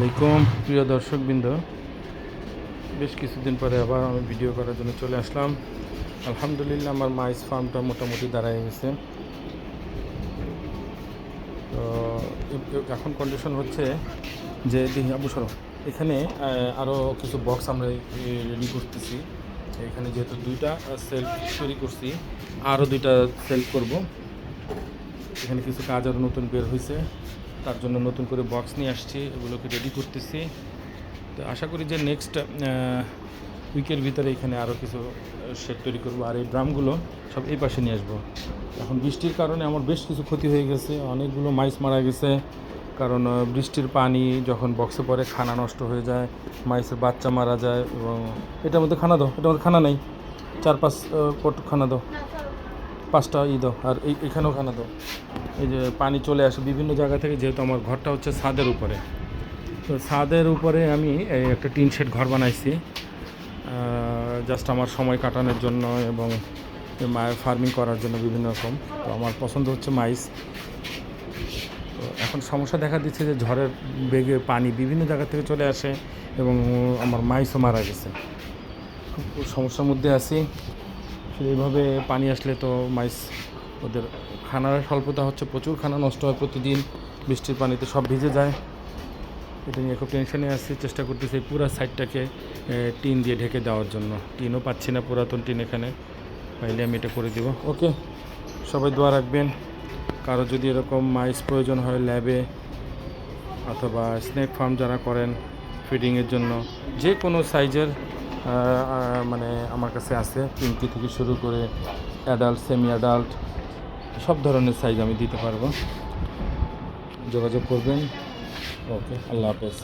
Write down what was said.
আলাইকুম প্রিয় দর্শকবৃন্দ, বেশ কিছুদিন পরে আবার আমি ভিডিও করার জন্য চলে আসলাম। আলহামদুলিল্লাহ আমার মাইস ফার্মটা মোটামুটি দাঁড়ায় গেছে। তো এখন কন্ডিশন হচ্ছে যে দেখি আবু সরো এখানে আরও কিছু বক্স আমরা রেডি করতেছি। এখানে যেহেতু দুইটা সেল তৈরি করছি, আরও দুইটা সেল করব। এখানে কিছু কাজ আরও নতুন বের হয়েছে, তার জন্য নতুন করে বক্স নিয়ে আসছি, এগুলোকে রেডি করতেছি। তো আশা করি যে নেক্সট উইকের ভিতরে এখানে আরও কিছু শেড তৈরি করবো। আর এই ড্রামগুলো সব এই পাশে নিয়ে আসবো। এখন বৃষ্টির কারণে আমার বেশ কিছু ক্ষতি হয়ে গেছে, অনেকগুলো মাইস মারা গেছে। কারণ বৃষ্টির পানি যখন বক্সে পড়ে খানা নষ্ট হয়ে যায়, মাইসের বাচ্চা মারা যায়। এবং এটার মধ্যে খানা দাও, এটার মধ্যে খানা নেই, 4-5 পট খানা দাও, 5টা দাও। আর এখানেও খানা দাও। এই যে পানি চলে আসে বিভিন্ন জায়গা থেকে, যেহেতু আমার ঘরটা হচ্ছে ছাদের উপরে। তো ছাদের উপরে আমি এই একটা টিন শেড ঘর বানাইছি, জাস্ট আমার সময় কাটানোর জন্য এবং ফার্মিং করার জন্য বিভিন্ন রকম। তো আমার পছন্দ হচ্ছে মাইস। তো এখন সমস্যা দেখা দিচ্ছে যে ঝড়ের বেগে পানি বিভিন্ন জায়গা থেকে চলে আসে এবং আমার মাইসও মারা গেছে। খুব সমস্যার মধ্যে আছি। এইভাবে পানি আসলে তো মাইস ওদের খানার স্বল্পতা হচ্ছে, প্রচুর খানা নষ্ট হয় প্রতিদিন, বৃষ্টির পানিতে সব ভিজে যায়। এটা নিয়ে খুব টেনশনে আছি। চেষ্টা করতেছি পুরো সাইডটাকে টিন দিয়ে ঢেকে দেওয়ার জন্য। টিনও পাচ্ছি না, পুরাতন টিন এখানে পাইলে আমি এটা করে দেবো। ওকে, সবাই দোয়া রাখবেন। কারো যদি এরকম মাইস প্রয়োজন হয় ল্যাবে অথবা স্নেক ফার্ম যারা করেন ফিডিংয়ের জন্য, যে কোনো সাইজের মানে আমার কাছে আছে। 3 থেকে শুরু করে অ্যাডাল্ট, সেমি অ্যাডাল্ট সব ধরনের সাইজ আমি দিতে পারবো। যোগাযোগ করবেন। ওকে, আল্লাহ হাফেজ।